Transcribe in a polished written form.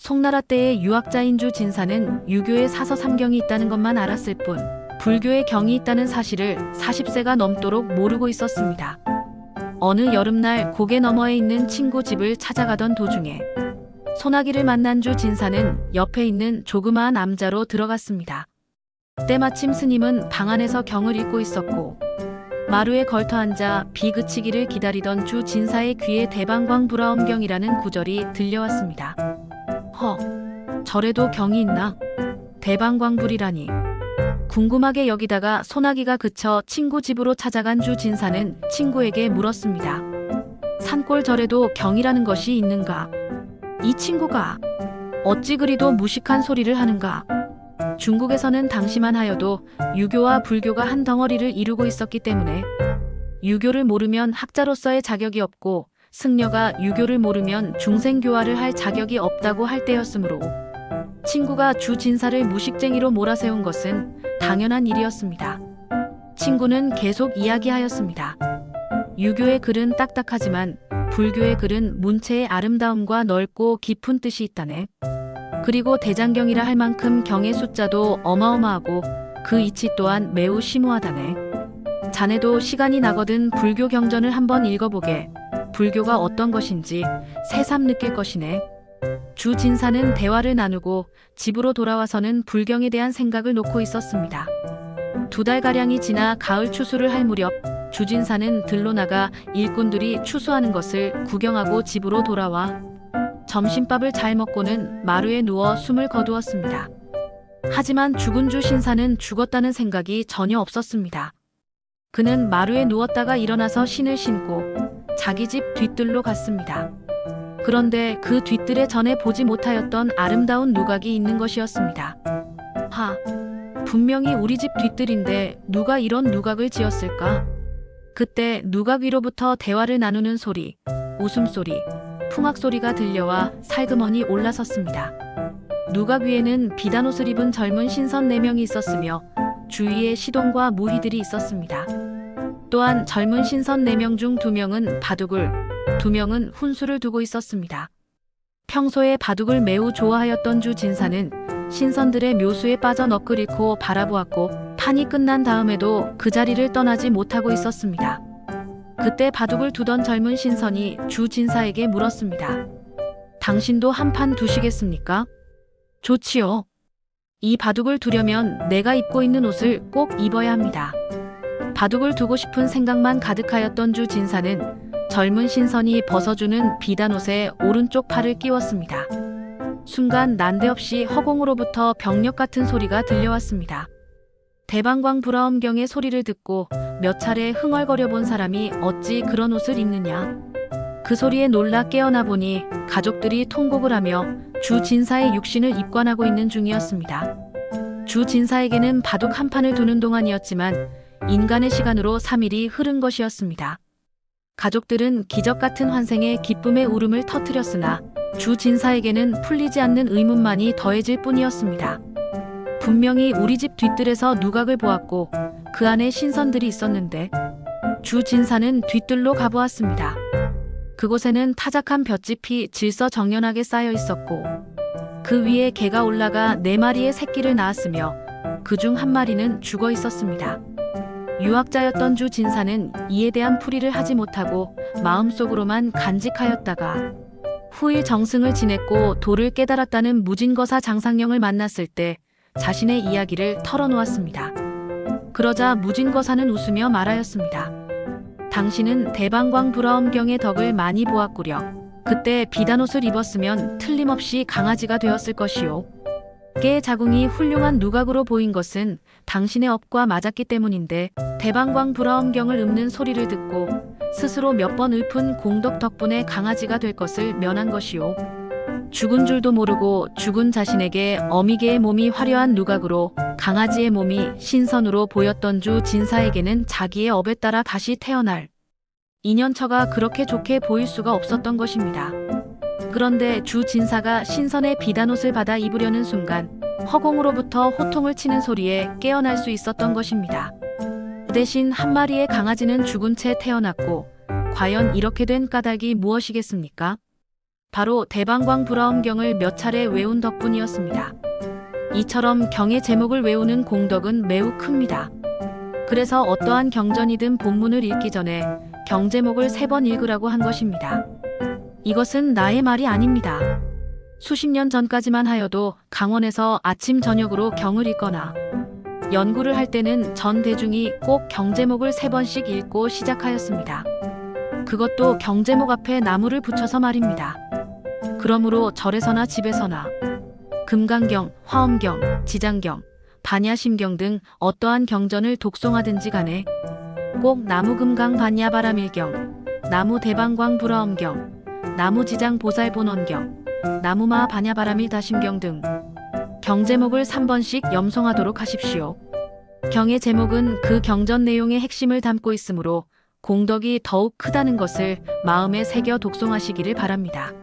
송나라 때의 유학자인 주 진사는 유교에 사서 삼경이 있다는 것만 알았을 뿐 불교에 경이 있다는 사실을 40세가 넘도록 모르고 있었습니다. 어느 여름날 고개 너머에 있는 친구 집을 찾아가던 도중에 소나기를 만난 주 진사는 옆에 있는 조그마한 암자로 들어갔습니다. 때마침 스님은 방 안에서 경을 읽고 있었고 마루에 걸터 앉아 비 그치기를 기다리던 주 진사의 귀에 대방광 불화엄경이라는 구절이 들려왔습니다. 절에도 경이 있나? 대방광불이라니. 궁금하게 여기다가 소나기가 그쳐 친구 집으로 찾아간 주 진사는 친구에게 물었습니다. 산골 절에도 경이라는 것이 있는가? 이 친구가 어찌 그리도 무식한 소리를 하는가? 중국에서는 당시만 하여도 유교와 불교가 한 덩어리를 이루고 있었기 때문에 유교를 모르면 학자로서의 자격이 없고 승려가 유교를 모르면 중생교화를 할 자격이 없다고 할 때였으므로 친구가 주 진사를 무식쟁이로 몰아세운 것은 당연한 일이었습니다. 친구는 계속 이야기하였습니다. 유교의 글은 딱딱하지만 불교의 글은 문체의 아름다움과 넓고 깊은 뜻이 있다네. 그리고 대장경이라 할 만큼 경의 숫자도 어마어마하고 그 이치 또한 매우 심오하다네. 자네도 시간이 나거든 불교 경전을 한번 읽어보게. 불교가 어떤 것인지 새삼 느낄 것이네. 주 진사는 대화를 나누고 집으로 돌아와서는 불경에 대한 생각을 놓고 있었습니다. 2달가량이 지나 가을 추수를 할 무렵 주 진사는 들로 나가 일꾼들이 추수하는 것을 구경하고 집으로 돌아와 점심밥을 잘 먹고는 마루에 누워 숨을 거두었습니다. 하지만 죽은 주 신사는 죽었다는 생각이 전혀 없었습니다. 그는 마루에 누웠다가 일어나서 신을 신고 자기 집 뒤뜰로 갔습니다. 그런데 그 뒤뜰에 전에 보지 못하였던 아름다운 누각이 있는 것이었습니다. 분명히 우리 집 뒤뜰인데 누가 이런 누각을 지었을까? 그때 누각 위로부터 대화를 나누는 소리, 웃음소리, 풍악소리가 들려와 살그머니 올라섰습니다. 누각 위에는 비단옷을 입은 젊은 신선 4명이 있었으며 주위에 시동과 무희들이 있었습니다. 또한 젊은 신선 4명 중 2명은 바둑을, 2명은 훈수를 두고 있었습니다. 평소에 바둑을 매우 좋아하였던 주 진사는 신선들의 묘수에 빠져 넋을 잃고 바라보았고 판이 끝난 다음에도 그 자리를 떠나지 못하고 있었습니다. 그때 바둑을 두던 젊은 신선이 주 진사에게 물었습니다. 당신도 한 판 두시겠습니까? 좋지요. 이 바둑을 두려면 내가 입고 있는 옷을 꼭 입어야 합니다. 바둑을 두고 싶은 생각만 가득하였던 주 진사는 젊은 신선이 벗어주는 비단옷에 오른쪽 팔을 끼웠습니다. 순간 난데없이 허공으로부터 병력 같은 소리가 들려왔습니다. 대방광 불화엄경의 소리를 듣고 몇 차례 흥얼거려 본 사람이 어찌 그런 옷을 입느냐. 그 소리에 놀라 깨어나 보니 가족들이 통곡을 하며 주 진사의 육신을 입관하고 있는 중이었습니다. 주 진사에게는 바둑 한 판을 두는 동안이었지만 인간의 시간으로 3일이 흐른 것이었습니다. 가족들은 기적 같은 환생에 기쁨의 울음을 터뜨렸으나 주 진사에게는 풀리지 않는 의문만이 더해질 뿐이었습니다. 분명히 우리 집 뒤뜰에서 누각을 보았고 그 안에 신선들이 있었는데 주 진사는 뒤뜰로 가보았습니다. 그곳에는 타작한 볏짚이 질서정연하게 쌓여 있었고 그 위에 개가 올라가 4마리의 새끼를 낳았으며 그중 1마리는 죽어 있었습니다. 유학자였던 주 진사는 이에 대한 풀이를 하지 못하고 마음속으로만 간직하였다가 후일 정승을 지냈고 도를 깨달았다는 무진거사 장상령을 만났을 때 자신의 이야기를 털어놓았습니다. 그러자 무진거사는 웃으며 말하였습니다. 당신은 대방광 불화엄경의 덕을 많이 보았구려. 그때 비단옷을 입었으면 틀림없이 강아지가 되었을 것이요. 깨의 자궁이 훌륭한 누각으로 보인 것은 당신의 업과 맞았기 때문인데 대방광 불화엄경을 읊는 소리를 듣고 스스로 몇 번 읊은 공덕 덕분에 강아지가 될 것을 면한 것이요. 죽은 줄도 모르고 죽은 자신에게 어미개의 몸이 화려한 누각으로 강아지의 몸이 신선으로 보였던 주 진사에게는 자기의 업에 따라 다시 태어날 인연처가 그렇게 좋게 보일 수가 없었던 것입니다. 그런데 주 진사가 신선의 비단옷을 받아 입으려는 순간 허공으로부터 호통을 치는 소리에 깨어날 수 있었던 것입니다. 그 대신 1마리의 강아지는 죽은 채 태어났고 과연 이렇게 된 까닭이 무엇이겠습니까? 바로 대방광 불화엄경을 몇 차례 외운 덕분이었습니다. 이처럼 경의 제목을 외우는 공덕은 매우 큽니다. 그래서 어떠한 경전이든 본문을 읽기 전에 경 제목을 3번 읽으라고 한 것입니다. 이것은 나의 말이 아닙니다. 수십 년 전까지만 하여도 강원에서 아침 저녁으로 경을 읽거나 연구를 할 때는 전 대중이 꼭 경제목을 3번씩 읽고 시작하였습니다. 그것도 경제목 앞에 나무를 붙여서 말입니다. 그러므로 절에서나 집에서나 금강경, 화엄경, 지장경, 반야심경 등 어떠한 경전을 독송하든지 간에 꼭 나무금강 반야바라밀경, 나무대방광 불화엄경, 나무지장 보살본원경, 나무마 반야바라밀 다심경 등 경제목을 3번씩 염송하도록 하십시오. 경의 제목은 그 경전 내용의 핵심을 담고 있으므로 공덕이 더욱 크다는 것을 마음에 새겨 독송하시기를 바랍니다.